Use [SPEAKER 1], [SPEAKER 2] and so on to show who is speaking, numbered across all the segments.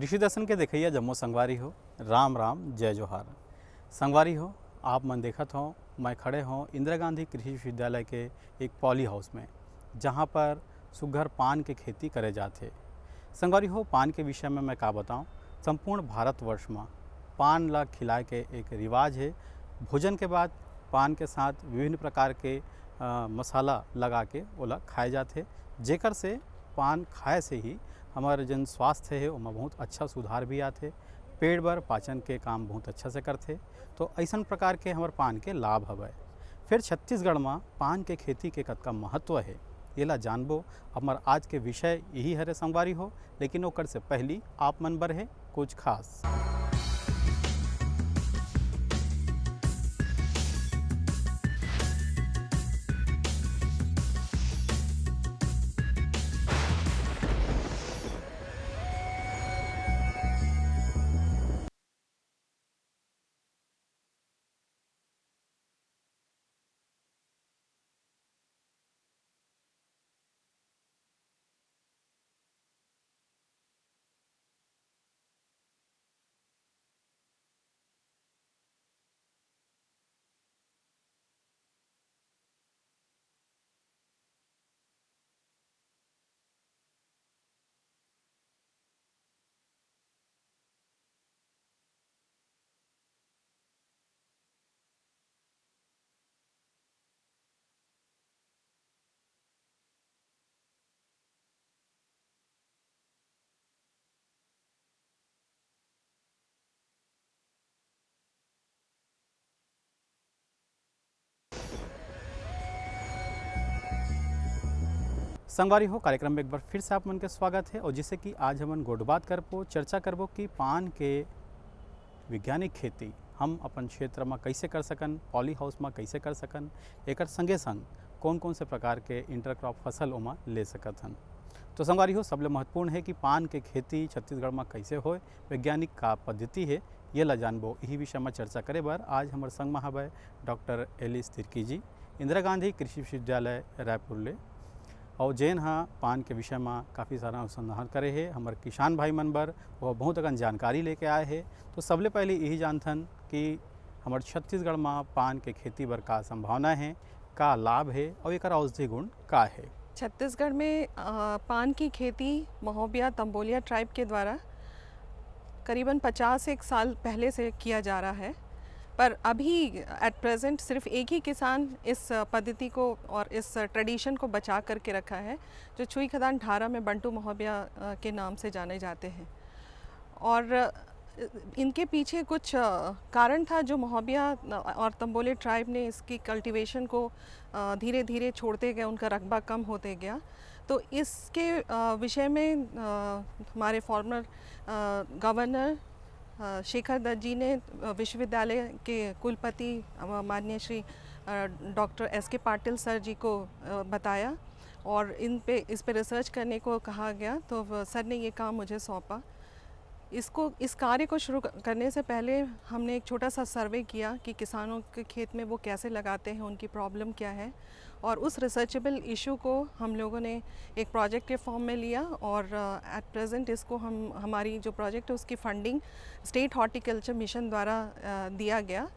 [SPEAKER 1] कृषि दर्शन के देखिए जम्मो संगवारी हो। राम राम जय जोहार। संगवारी हो, आप मन देखत हो मैं खड़े हों इंदिरा गांधी कृषि विश्वविद्यालय के एक पॉली हाउस में, जहां पर सुघर पान के खेती करे जाते। संगवारी हो, पान के विषय में मैं का बताऊं। संपूर्ण भारतवर्ष में पान ला खिलाए के एक रिवाज है। भोजन के बाद पान के साथ विभिन्न प्रकार के मसाला लगा के ओला खाए जाते, जेकर से पान खाए से ही हमारे जन स्वास्थ्य है उसमें बहुत अच्छा सुधार भी आते, पेट बर पाचन के काम बहुत अच्छा से करते। तो ऐसा प्रकार के हमारे पान के लाभ हवय। फिर छत्तीसगढ़ में पान के खेती के कतका महत्व है येला जानबो। हमार आज के विषय यही हरे संगवारी हो, लेकिन ओकर से पहली आप मन बर है कुछ खास। संगवारी हो, कार्यक्रम में एक बार फिर से आप मन के स्वागत है। और जिससे कि आज हमन गोडबात करबो, चर्चा करबो कि पान के वैज्ञानिक खेती हम अपन क्षेत्र में कैसे कर सकन, पॉली हाउस में कैसे कर सकन, एकर संगे संग कौन कौन से प्रकार के इंटरक्रॉप फसल ओमा ले सकत हन। तो संगवारी हो, सबले महत्वपूर्ण है कि पान के खेती छत्तीसगढ़ में कैसे होए, वैज्ञानिक का पद्धति है, ये ला जानबो। यही विषय में चर्चा करे बर आज हमारे संग में हवय डॉक्टर एलिस तिर्की जी, इंदिरा गांधी कृषि विश्वविद्यालय रायपुर ले, और जैन हाँ पान के विषय में काफ़ी सारा अनुसंधान करे है। हमारे किसान भाई मन बर वो बहुत अगन जानकारी लेके आए हैं। तो सबले पहले यही जानथन कि हमारे छत्तीसगढ़ में पान के खेती बर का संभावना है, का लाभ है और एक औषधि गुण का है।
[SPEAKER 2] छत्तीसगढ़ में पान की खेती महोबिया तंबोलिया ट्राइब के द्वारा करीबन 50 साल पहले से किया जा रहा है, पर अभी एट प्रेजेंट सिर्फ एक ही किसान इस पद्धति को और इस ट्रेडिशन को बचा करके रखा है, जो छुई खदान ढारा में बंटू महोबिया के नाम से जाने जाते हैं। और इनके पीछे कुछ कारण था, जो महोबिया और तंबोली ट्राइब ने इसकी कल्टीवेशन को धीरे धीरे छोड़ते गए, उनका रकबा कम होते गया। तो इसके विषय में हमारे फॉर्मर गवर्नर शेखर दत्त जी ने विश्वविद्यालय के कुलपति माननीय Shri doctor S K. Patil sir ji को बताया और इस पे रिसर्च करने को कहा गया। तो सर ने ये काम मुझे सौंपा। इस कार्य को शुरू करने से पहले हमने एक छोटा सा सर्वे किया कि किसानों के खेत में वो कैसे लगाते हैं, उनकी प्रॉब्लम क्या है, और उस रिसर्चेबल इशू को हम लोगों ने एक प्रोजेक्ट के फॉर्म में लिया। और एट प्रेजेंट इसको हमारी जो प्रोजेक्ट है उसकी फंडिंग स्टेट हॉर्टिकल्चर मिशन द्वारा दिया गया।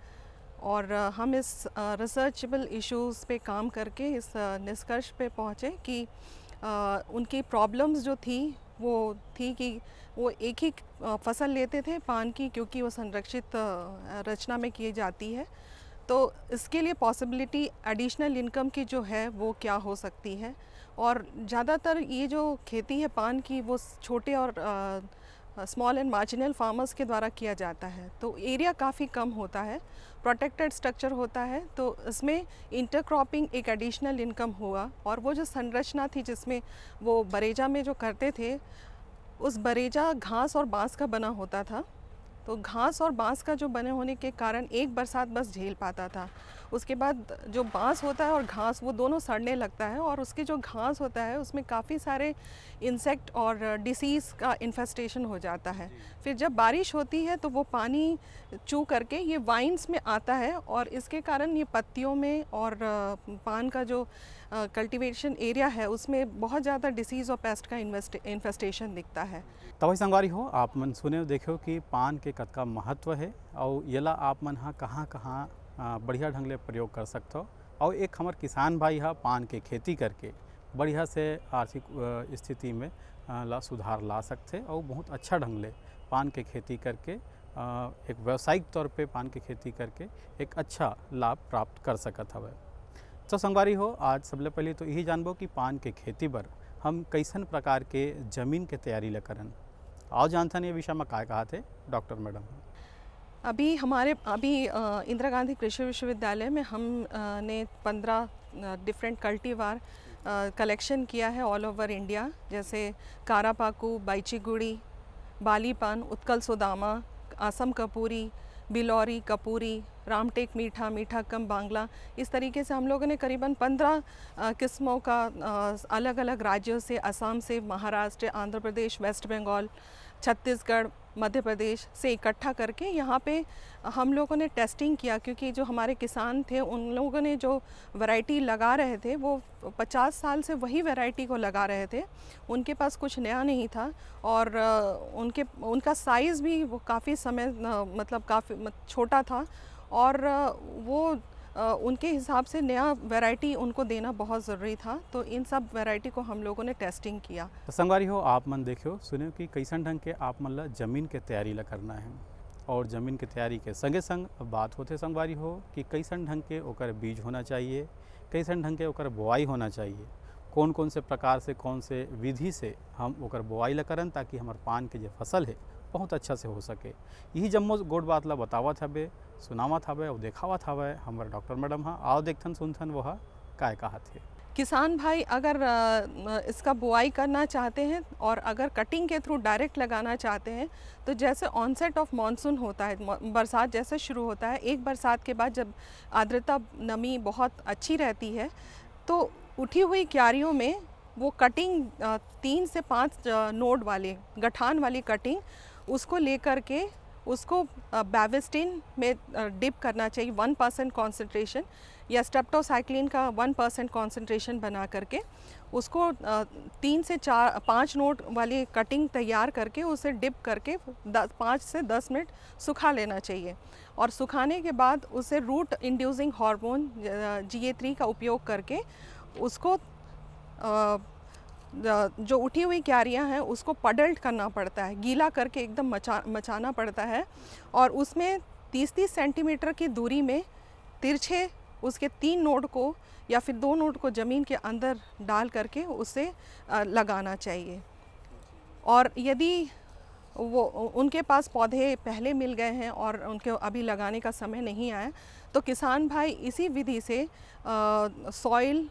[SPEAKER 2] और हम इस रिसर्चेबल इश्यूज़ पे काम करके इस निष्कर्ष पे पहुँचे कि उनकी प्रॉब्लम्स जो थी वो थी कि वो एक ही फसल लेते थे पान की, क्योंकि वो संरक्षित रचना में की जाती है। तो इसके लिए पॉसिबिलिटी एडिशनल इनकम की जो है वो क्या हो सकती है। और ज़्यादातर ये जो खेती है पान की वो छोटे और स्मॉल एंड मार्जिनल फार्मर्स के द्वारा किया जाता है, तो एरिया काफ़ी कम होता है, प्रोटेक्टेड स्ट्रक्चर होता है। तो इसमें इंटरक्रॉपिंग एक एडिशनल इनकम हुआ। और वो जो संरचना थी जिसमें वो बरेजा में जो करते थे, उस बरेजा घास और बांस का बना होता था। तो घास और बांस का जो बने होने के कारण एक बरसात बस झेल पाता था, उसके बाद जो बांस होता है और घास वो दोनों सड़ने लगता है, और उसके जो घास होता है उसमें काफ़ी सारे इंसेक्ट और डिसीज़ का इन्फेस्टेशन हो जाता है। फिर जब बारिश होती है तो वो पानी चू करके ये वाइन्स में आता है, और इसके कारण ये पत्तियों में और पान का जो कल्टीवेशन एरिया है उसमें बहुत ज़्यादा डिसीज़ और पेस्ट का इन्फेस्टेशन दिखता है।
[SPEAKER 1] तभी संगवारी हो आप मन सुने देखो कि पान के कतका महत्व है और येला आप मन हा कहाँ कहाँ बढ़िया ढंग ले प्रयोग कर सकते हो। और एक हमार किसान भाई हा पान के खेती करके बढ़िया से आर्थिक स्थिति में ला सुधार ला सकते और बहुत अच्छा ढंग ले पान के खेती करके एक व्यावसायिक तौर पे पान की खेती करके एक अच्छा लाभ प्राप्त कर सकत हवे। तो संगवारी हो आज सबले पहले तो यही जानबो कि पान के खेती बर हम कैसन प्रकार के जमीन के तैयारी ल करन। आओ जानथन ये विषय में काय कहा थे डॉक्टर मैडम।
[SPEAKER 2] अभी इंदिरा गांधी कृषि विश्वविद्यालय में हम ने 15 डिफरेंट कल्टीवार कलेक्शन किया है ऑल ओवर इंडिया, जैसे कारापाकू, बाईचीगुड़ी, बालीपान, उत्कल सोदामा, असम कपूरी, बिलौरी कपूरी, रामटेक मीठा, मीठा कम बांग्ला। इस तरीके से हम लोगों ने करीबन 15 किस्मों का अलग अलग राज्यों से, असम से, महाराष्ट्र, आंध्र प्रदेश, वेस्ट बंगाल, छत्तीसगढ़, मध्य प्रदेश से इकट्ठा करके यहाँ पे हम लोगों ने टेस्टिंग किया, क्योंकि जो हमारे किसान थे उन लोगों ने जो वैरायटी लगा रहे थे वो 50 साल से वही वैरायटी को लगा रहे थे, उनके पास कुछ नया नहीं था, और उनका साइज़ भी वो काफ़ी समय मतलब काफ़ी छोटा था, और वो उनके हिसाब से नया वैरायटी उनको देना बहुत ज़रूरी था। तो इन सब वैरायटी को हम लोगों ने टेस्टिंग किया।
[SPEAKER 1] तो संगवारी हो आप मन देखियो सुनियो कि कैसन ढंग के आप मन ला जमीन के तैयारी ला करना है, और ज़मीन की तैयारी के संगे संग बात होते संगवारी हो कि कैसन ढंग के ओकर बीज होना चाहिए, कैसन ढंग के ओकर बोआई होना चाहिए, कौन कौन से प्रकार से कौन से विधि से हम ओकर बोआई ला करन ताकि हमार पान के जो फसल है बहुत अच्छा से हो सके। यही जम्मो गोट बात ला बतावत हवे, सुनावत हवे और देखावत हवे हमारे डॉक्टर मैडम। हाँ आओ देखथन सुनथन वह काय कहा थे।
[SPEAKER 2] किसान भाई अगर इसका बुआई करना चाहते हैं और अगर कटिंग के थ्रू डायरेक्ट लगाना चाहते हैं, तो जैसे ऑनसेट ऑफ मॉनसून होता है, बरसात जैसे शुरू होता है, एक बरसात के बाद जब आर्द्रता नमी बहुत अच्छी रहती है तो उठी हुई क्यारियों में वो कटिंग 3 से 5 नोड वाले गठान वाली कटिंग उसको लेकर के उसको बैविस्टिन में डिप करना चाहिए 1% कॉन्सेंट्रेशन, या स्ट्रेप्टोसाइक्लिन का 1% कॉन्सेंट्रेशन बना करके उसको 3 से 5 नोट वाली कटिंग तैयार करके उसे डिप करके 5 से 10 मिनट सुखा लेना चाहिए। और सुखाने के बाद उसे रूट इंड्यूसिंग हार्मोन GA3 का उपयोग करके उसको जो उठी हुई क्यारियाँ हैं उसको पडल्ट करना पड़ता है, गीला करके एकदम मचाना पड़ता है, और उसमें 30-30 सेंटीमीटर की दूरी में तिरछे उसके 3 नोड को या फिर 2 नोड को ज़मीन के अंदर डाल करके उसे लगाना चाहिए। और यदि वो उनके पास पौधे पहले मिल गए हैं और उनके अभी लगाने का समय नहीं आया, तो किसान भाई इसी विधि से सॉइल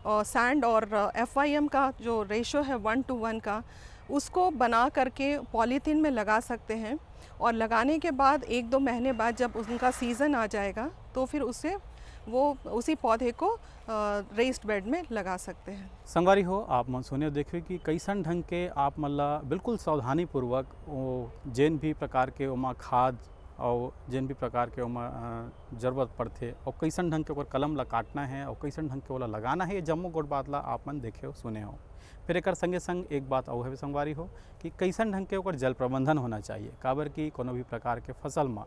[SPEAKER 2] सैंड और FIM का जो रेशो है 1:1 का, उसको बना करके पॉलीथीन में लगा सकते हैं, और लगाने के बाद 1-2 महीने बाद जब उनका सीज़न आ जाएगा तो फिर उससे वो उसी पौधे को रेस्ड बेड में लगा सकते हैं।
[SPEAKER 1] संगवारी हो आप मन सुने देखिए कि कैसन ढंग के आप मन ला बिल्कुल सावधानी पूर्वक जेन भी प्रकार के ओमा खाद और जिन भी प्रकार के ओमा ज़रूरत पड़ते और कैसन ढंग के ओकर कलम ला काटना है और कैसन ढंग के ओला लगाना है, ये जम्मो गोट बात ला आप मन देखे हो सुने हो। फिर एक संगे संग एक बात और है संगवारी हो कि कैसन ढंग के ओकर जल प्रबंधन होना चाहिए, काबर की कोनो भी प्रकार के फसल में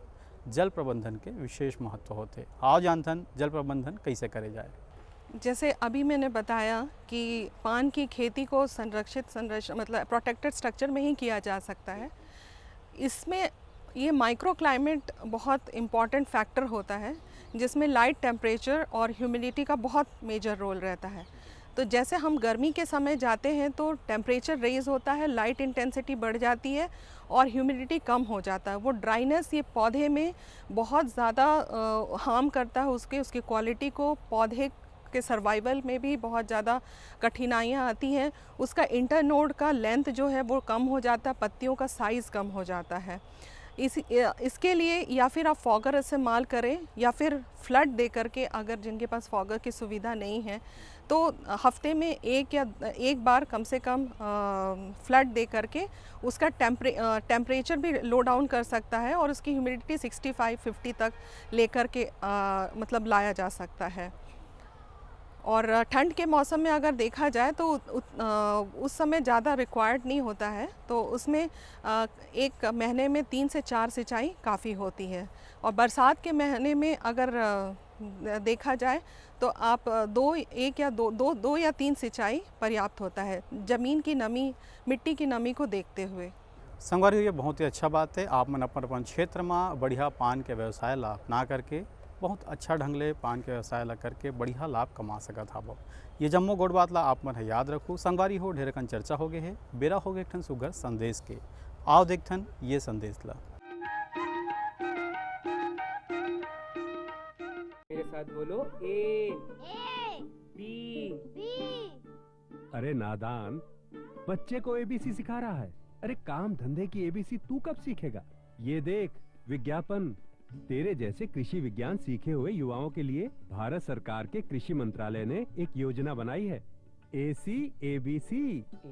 [SPEAKER 1] जल प्रबंधन के विशेष महत्व होते। आओ जानथन जल प्रबंधन कैसे करे जाए।
[SPEAKER 2] जैसे अभी मैंने बताया कि पान की खेती को संरक्षित मतलब प्रोटेक्टेड स्ट्रक्चर में ही किया जा सकता है। इसमें ये माइक्रो क्लाइमेट बहुत इम्पॉर्टेंट फैक्टर होता है, जिसमें लाइट, टेम्परेचर और ह्यूमिडिटी का बहुत मेजर रोल रहता है। तो जैसे हम गर्मी के समय जाते हैं तो टेम्परेचर रेज होता है, लाइट इंटेंसिटी बढ़ जाती है और ह्यूमिडिटी कम हो जाता है। वो ड्राइनेस ये पौधे में बहुत ज़्यादा हार्म करता है, उसकी क्वालिटी को, पौधे के सर्वाइवल में भी बहुत ज़्यादा कठिनाइयाँ आती हैं। उसका इंटरनोड का लेंथ जो है वो कम हो जाता है, पत्तियों का साइज़ कम हो जाता है। इसके लिए या फिर आप फॉगर इस्तेमाल करें या फिर फ्लड दे करके, अगर जिनके पास फॉगर की सुविधा नहीं है तो हफ्ते में एक बार कम से कम फ्लड दे करके उसका टेम्परेचर भी लो डाउन कर सकता है और उसकी ह्यूमिडिटी 65-50 तक लेकर के मतलब लाया जा सकता है। और ठंड के मौसम में अगर देखा जाए तो उस समय ज़्यादा रिक्वायर्ड नहीं होता है, तो उसमें एक महीने में 3 से 4 सिंचाई काफ़ी होती है। और बरसात के महीने में अगर देखा जाए तो आप दो या तीन सिंचाई पर्याप्त होता है, ज़मीन की नमी, मिट्टी की नमी को देखते हुए।
[SPEAKER 1] संगवारी हो, ये बहुत ही अच्छा बात है। आप मन अपन क्षेत्र में बढ़िया पान के व्यवसाय ला अपना करके बहुत अच्छा ढंग ले पान के व्यवसाय ला करके बढ़िया लाभ कमा सकत हब। ये जम्मो गोड़ बात ला आप मन याद रखू। संगवारी हो, ढेर कन चर्चा हो गए है, बेरा हो गए ठन सुगर संदेश के। आओ देखथन ये संदेश ला।
[SPEAKER 3] मेरे साथ बोलो ए बी।
[SPEAKER 4] अरे नादान, बच्चे को एबीसी सिखा रहा है। अरे काम धंधे की एबीसी तू कब सीखेगा? ये देख विज्ञापन। तेरे जैसे कृषि विज्ञान सीखे हुए युवाओं के लिए भारत सरकार के कृषि मंत्रालय ने एक योजना बनाई है, ACABC।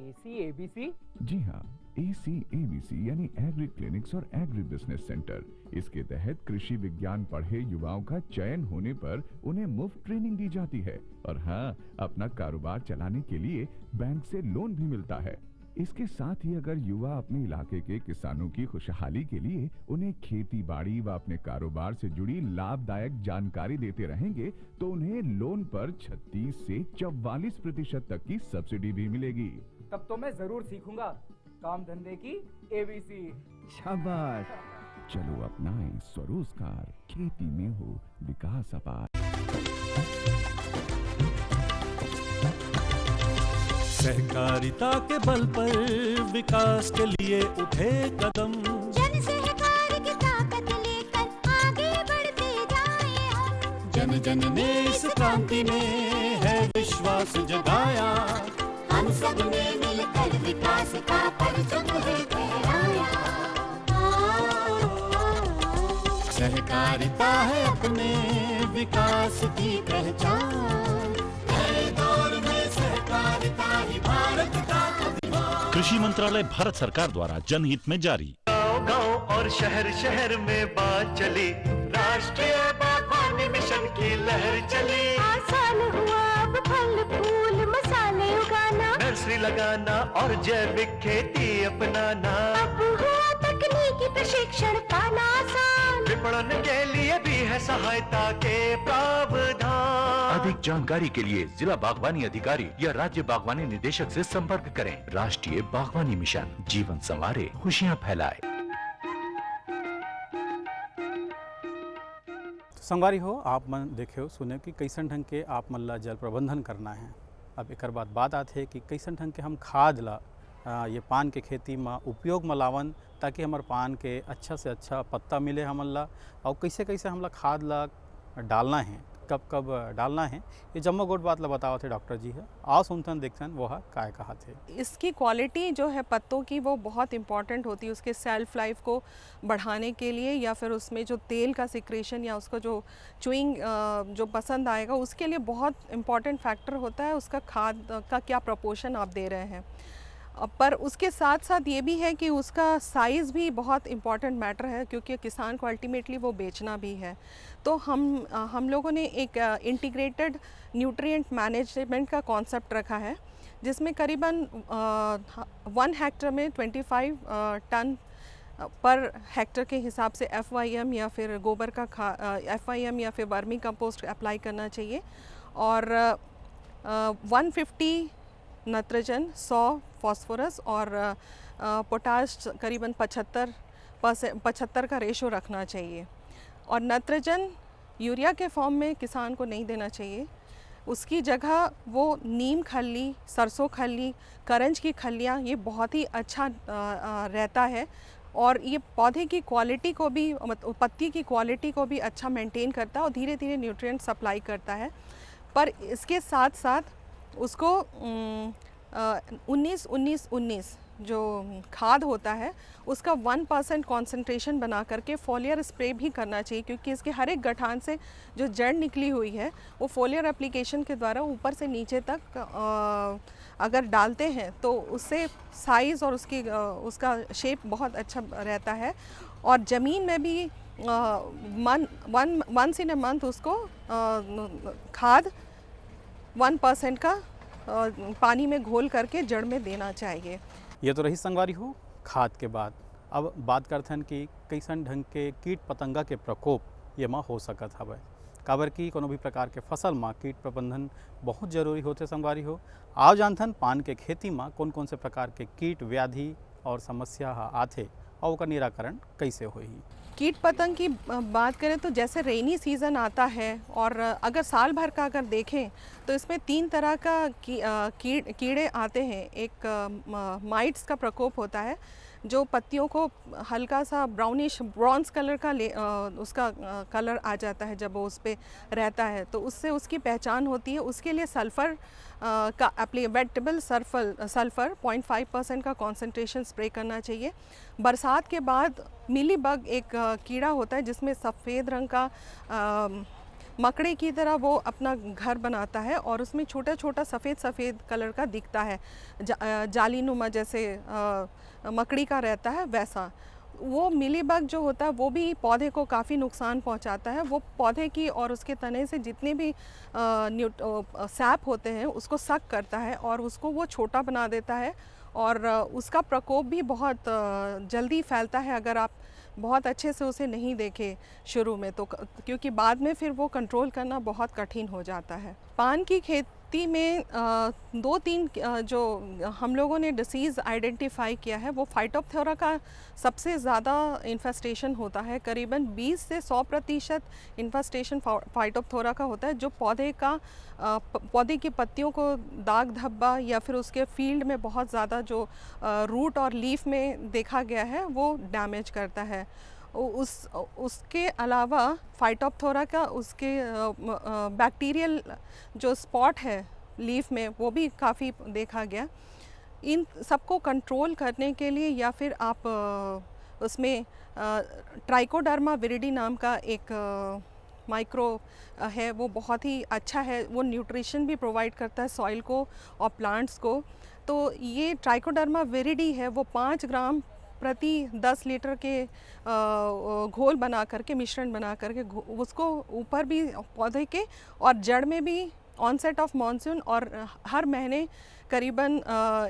[SPEAKER 3] ACABC?
[SPEAKER 5] जी हाँ, ACABC यानी एग्री क्लिनिक्स और एग्री बिजनेस सेंटर। इसके तहत कृषि विज्ञान पढ़े युवाओं का चयन होने पर उन्हें मुफ्त ट्रेनिंग दी जाती है और हाँ, अपना कारोबार चलाने के लिए बैंक से लोन भी मिलता है। इसके साथ ही अगर युवा अपने इलाके के किसानों की खुशहाली के लिए उन्हें खेती बाड़ी व अपने कारोबार से जुड़ी लाभदायक जानकारी देते रहेंगे तो उन्हें लोन पर 36 से 44% तक की सब्सिडी भी मिलेगी।
[SPEAKER 3] तब तो मैं जरूर सीखूंगा काम धंधे की ABC।
[SPEAKER 5] शाबाश, चलो अपनाएं स्वरोजगार, खेती में हो विकास अपार।
[SPEAKER 6] सहकारिता के बल पर विकास के लिए उठे कदम,
[SPEAKER 7] जन सहकार की ताकत लेकर आगे बढ़ते जाएं हम।
[SPEAKER 6] जन जन ने इस क्रांति में है विश्वास जगाया,
[SPEAKER 7] हम सब ने मिलकर विकास का परचम है फहराया।
[SPEAKER 6] सहकारिता है अपने विकास की पहचान, नए दौर में सहकारिता ही भारत का अभिमान।
[SPEAKER 8] कृषि मंत्रालय भारत सरकार द्वारा जनहित में जारी।
[SPEAKER 9] गांव और शहर शहर में बात चली, राष्ट्रीय बागवानी मिशन की लहर चली।
[SPEAKER 7] आसान हुआ अब फल फूल मसाले उगाना,
[SPEAKER 9] नर्सरी लगाना और जैविक खेती अपनाना।
[SPEAKER 7] अब हुआ तकनीकी प्रशिक्षण पाना आसान,
[SPEAKER 9] विपणन के लिए भी है सहायता के प्रावधान।
[SPEAKER 8] अधिक जानकारी के लिए जिला बागवानी अधिकारी या राज्य बागवानी निदेशक से संपर्क करें। राष्ट्रीय बागवानी मिशन, जीवन संवारे, खुशियां फैलाए।
[SPEAKER 1] संगवारी हो, आप मन देखे हो सुने कि कैसन ढंग के आप मन ला जल प्रबंधन करना है। अब एक बात आते है कि कैसन ढंग के हम खाद ला ये पान के खेती में उपयोग में लावन, ताकि हमारे पान के अच्छा से अच्छा पत्ता मिले हमन ला। और कैसे कैसे हमला खाद ला डालना है, कब कब डालना है, ये जम्मो गोट बात ला बताओ थे डॉक्टर जी है। आओ सुनतन देखतन वो काय कहा थे।
[SPEAKER 2] इसकी क्वालिटी जो है पत्तों की वो बहुत इम्पॉर्टेंट होती है उसके सेल्फ लाइफ को बढ़ाने के लिए, या फिर उसमें जो तेल का सिक्रेशन या उसको जो चुइंग जो पसंद आएगा उसके लिए बहुत इम्पॉर्टेंट फैक्टर होता है उसका खाद का क्या प्रपोर्शन आप दे रहे हैं। पर उसके साथ साथ ये भी है कि उसका साइज़ भी बहुत इम्पॉर्टेंट मैटर है, क्योंकि किसान को अल्टीमेटली वो बेचना भी है। तो हम लोगों ने एक इंटीग्रेटेड न्यूट्रिएंट मैनेजमेंट का कॉन्सेप्ट रखा है, जिसमें करीबन 1 हेक्टर में 25 टन पर हेक्टर के हिसाब से FYM या फिर गोबर का FYM या फिर वर्मी कंपोस्ट अप्लाई करना चाहिए। और 150 नाइट्रोजन, 100 फास्फोरस और पोटाश करीबन 75 का रेशो रखना चाहिए। और नाइट्रोजन यूरिया के फॉर्म में किसान को नहीं देना चाहिए, उसकी जगह वो नीम खल्ली, सरसों खल्ली, करंज की खल्लियाँ, ये बहुत ही अच्छा रहता है और ये पौधे की क्वालिटी को भी, पत्ती की क्वालिटी को भी अच्छा मेंटेन करता है और धीरे धीरे न्यूट्रिएंट सप्लाई करता है। पर इसके साथ साथ उसको 19-19-19 जो खाद होता है उसका 1% कॉन्सेंट्रेशन बना करके फोलियर स्प्रे भी करना चाहिए, क्योंकि इसके हर एक गठान से जो जड़ निकली हुई है वो फोलियर एप्लीकेशन के द्वारा ऊपर से नीचे तक अगर डालते हैं तो उससे साइज़ और उसका शेप बहुत अच्छा रहता है। और ज़मीन में भी वंस इन ए मंथ उसको खाद 1% का पानी में घोल करके जड़ में देना चाहिए।
[SPEAKER 1] ये तो रही संगवारी हो खाद के बाद। अब बात करते हैं कि कैसन ढंग के कीट पतंगा के प्रकोप ये माँ हो सकत हवे, काबर की कोनो भी प्रकार के फसल में कीट प्रबंधन बहुत जरूरी होते संगवारी हो। आओ जानथन पान के खेती में कौन कौन से प्रकार के कीट व्याधि और समस्या आथे और उसका निराकरण कैसे होही।
[SPEAKER 2] कीट पतंग की बात करें तो जैसे रेनी सीज़न आता है और अगर साल भर का अगर देखें तो इसमें 3 तरह का कीड़े आते हैं। एक माइट्स का प्रकोप होता है जो पत्तियों को हल्का सा ब्राउनिश ब्रॉन्ज कलर का उसका कलर आ जाता है जब वो उस पर रहता है, तो उससे उसकी पहचान होती है। उसके लिए सल्फ़र का वेटेबल सल्फ़र 0.5% का कॉन्सेंट्रेशन स्प्रे करना चाहिए। बरसात के बाद मिली बग एक कीड़ा होता है जिसमें सफ़ेद रंग का मकड़े की तरह वो अपना घर बनाता है और उसमें छोटा छोटा सफ़ेद कलर का दिखता है, जालीनुमा जैसे मकड़ी का रहता है वैसा। वो मिलीबग जो होता है वो भी पौधे को काफ़ी नुकसान पहुंचाता है। वो पौधे की और उसके तने से जितने भी सैप होते हैं उसको सक करता है और उसको वो छोटा बना देता है और उसका प्रकोप भी बहुत जल्दी फैलता है अगर आप बहुत अच्छे से उसे नहीं देखें शुरू में, तो क्योंकि बाद में फिर वो कंट्रोल करना बहुत कठिन हो जाता है। पान की खेती में 2-3 जो हम लोगों ने डिसीज़ आइडेंटिफाई किया है वो फाइटोप्थोरा का सबसे ज़्यादा इन्फेस्टेशन होता है। करीबन 20 से 100% इन्फेस्टेशन फाइटोप्थोरा का होता है, जो पौधे की पत्तियों को दाग धब्बा या फिर उसके फील्ड में बहुत ज़्यादा जो रूट और लीफ में देखा गया है वो डैमेज करता है। उसके अलावा फाइटोप्थोरा का उसके बैक्टीरियल जो स्पॉट है लीफ में वो भी काफ़ी देखा गया। इन सबको कंट्रोल करने के लिए या फिर आप उसमें ट्राइकोडर्मा विरिडी नाम का एक माइक्रो है, वो बहुत ही अच्छा है। वो न्यूट्रिशन भी प्रोवाइड करता है सॉइल को और प्लांट्स को। तो ये ट्राइकोडर्मा विरिडी है वो 5 ग्राम प्रति 10 लीटर के घोल बना करके मिश्रण बना करके उसको ऊपर भी पौधे के और जड़ में भी ऑनसेट ऑफ मॉनसून और हर महीने करीबन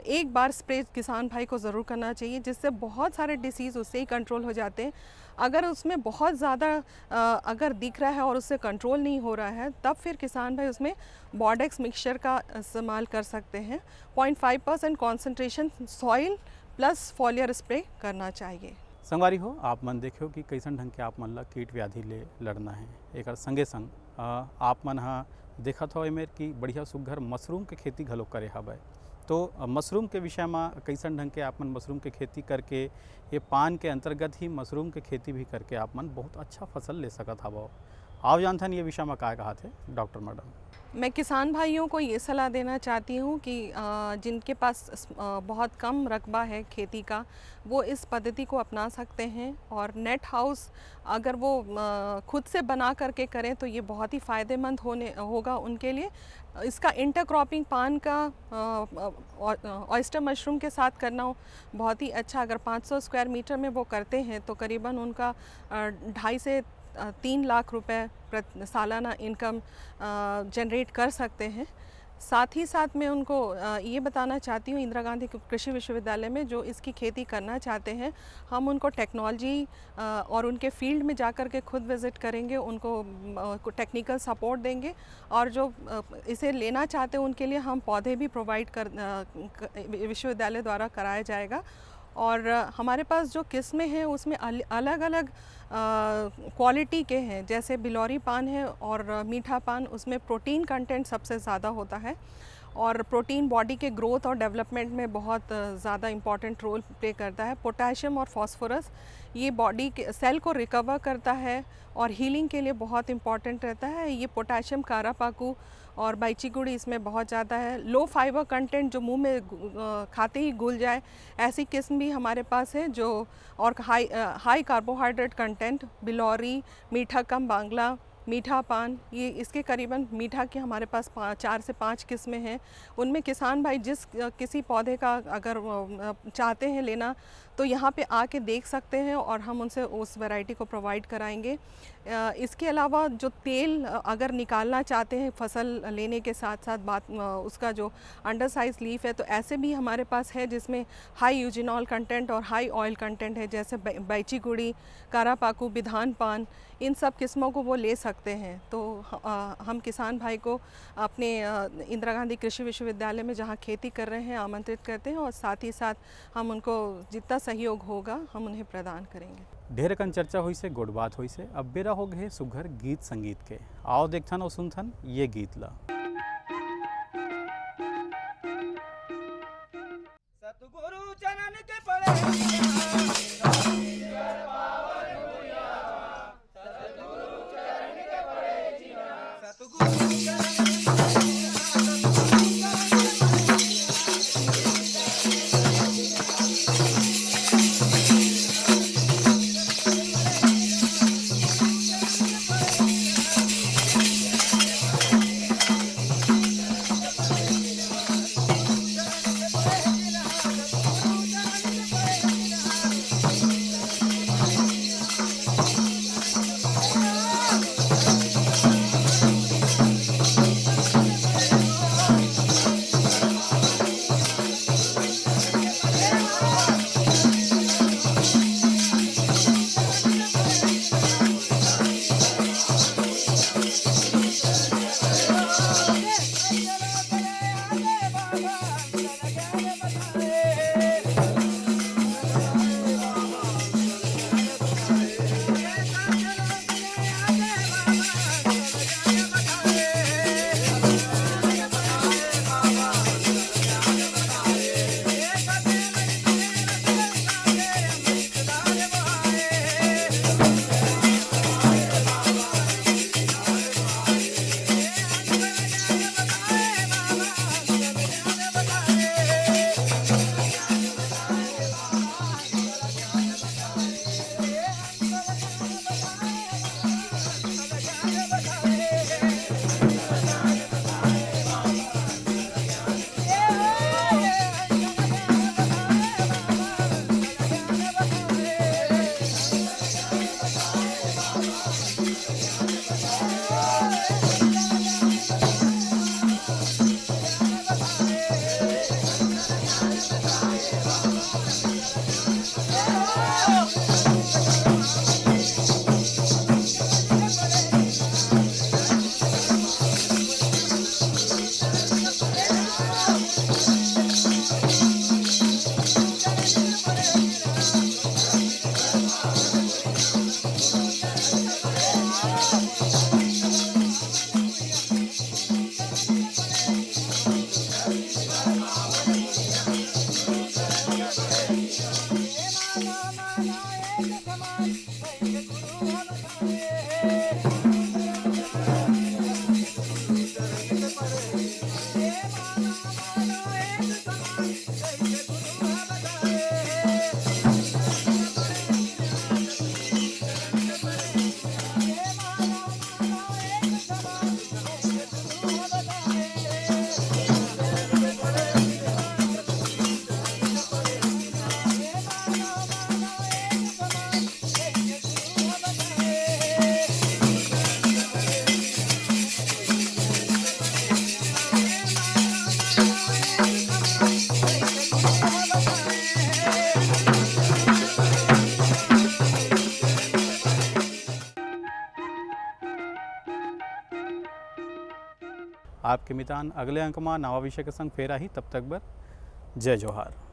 [SPEAKER 2] एक बार स्प्रे किसान भाई को ज़रूर करना चाहिए, जिससे बहुत सारे डिसीज़ उससे ही कंट्रोल हो जाते हैं। अगर उसमें बहुत ज़्यादा अगर दिख रहा है और उससे कंट्रोल नहीं हो रहा है तब फिर किसान भाई उसमें बॉडेक्स मिक्सचर का इस्तेमाल कर सकते हैं। 0.5% concentration soil plus foliar spray करना चाहिए।
[SPEAKER 1] संगवारी हो आप मन देखियो कि कैसन ढंग के आप मन ला कीट व्याधि ले लड़ना है। एक संगे संग आप मन हाँ देखत हो एमेर कि बढ़िया सुघर मशरूम के खेती घलो करे हवे, तो मशरूम के विषय में कैसन ढंग के आप मन मशरूम के खेती करके ये पान के अंतर्गत ही मशरूम के खेती भी करके आप मन बहुत अच्छा फसल ले सकत हवो। आप जानथन ये विषय में क्या कहा थे डॉक्टर मैडम?
[SPEAKER 2] मैं किसान भाइयों को ये सलाह देना चाहती हूँ कि जिनके पास बहुत कम रकबा है खेती का वो इस पद्धति को अपना सकते हैं। और नेट हाउस अगर वो खुद से बना करके करें तो ये बहुत ही फ़ायदेमंद होगा उनके लिए। इसका इंटरक्रॉपिंग पान का ऑयस्टर मशरूम के साथ करना बहुत ही अच्छा। अगर 500 स्क्वायर मीटर में वो करते हैं तो करीबन उनका 2.5 से 3 लाख रुपए सालाना इनकम जनरेट कर सकते हैं। साथ ही साथ मैं उनको ये बताना चाहती हूँ, इंदिरा गांधी कृषि विश्वविद्यालय में जो इसकी खेती करना चाहते हैं हम उनको टेक्नोलॉजी और उनके फील्ड में जाकर के खुद विज़िट करेंगे, उनको टेक्निकल सपोर्ट देंगे और जो इसे लेना चाहते हैं उनके लिए हम पौधे भी प्रोवाइड विश्वविद्यालय द्वारा कराया जाएगा। और हमारे पास जो किस्में हैं उसमें अलग अलग क्वालिटी के हैं, जैसे बिलौरी पान है और मीठा पान, उसमें प्रोटीन कंटेंट सबसे ज़्यादा होता है और प्रोटीन बॉडी के ग्रोथ और डेवलपमेंट में बहुत ज़्यादा इम्पॉर्टेंट रोल प्ले करता है। पोटेशियम और फास्फोरस ये बॉडी के सेल को रिकवर करता है और हीलिंग के लिए बहुत इम्पॉर्टेंट रहता है। ये पोटेशियम कारापाकू और बाइची गुड़ी इसमें बहुत ज़्यादा है। लो फाइबर कंटेंट जो मुंह में खाते ही घुल जाए ऐसी किस्म भी हमारे पास है जो, और हाई कार्बोहाइड्रेट कंटेंट, बिलौरी, मीठा कम बांग्ला, मीठा पान, ये इसके करीबन मीठा के हमारे पास 4 से 5 किस्में हैं। उनमें किसान भाई जिस किसी पौधे का अगर चाहते हैं लेना तो यहाँ पे आके देख सकते हैं और हम उनसे उस वैरायटी को प्रोवाइड कराएंगे। इसके अलावा जो तेल अगर निकालना चाहते हैं फसल लेने के साथ साथ उसका जो अंडर साइज लीफ है, तो ऐसे भी हमारे पास है जिसमें हाई यूजिनॉल कंटेंट और हाई ऑयल कंटेंट है, जैसे बाइची गुड़ी, कारापाकू, बिधान पान, इन सब किस्मों को वो ले सकते हैं। तो हम किसान भाई को अपने इंदिरा गांधी कृषि विश्वविद्यालय में जहाँ खेती कर रहे हैं आमंत्रित करते हैं और साथ ही साथ हम उनको जितना सहयोग होगा हम उन्हें प्रदान करेंगे।
[SPEAKER 1] ढेर कन चर्चा हुई से गुड बात हुई से, अब बेरा हो गए सुघर गीत संगीत के। आओ देखथन और सुनथन ये गीत ला।
[SPEAKER 3] सतगुरु चरण के पड़े
[SPEAKER 1] आपके मितान अगले अंक में नवा विषय के संग फेर आही, तब तक बर जय जोहार।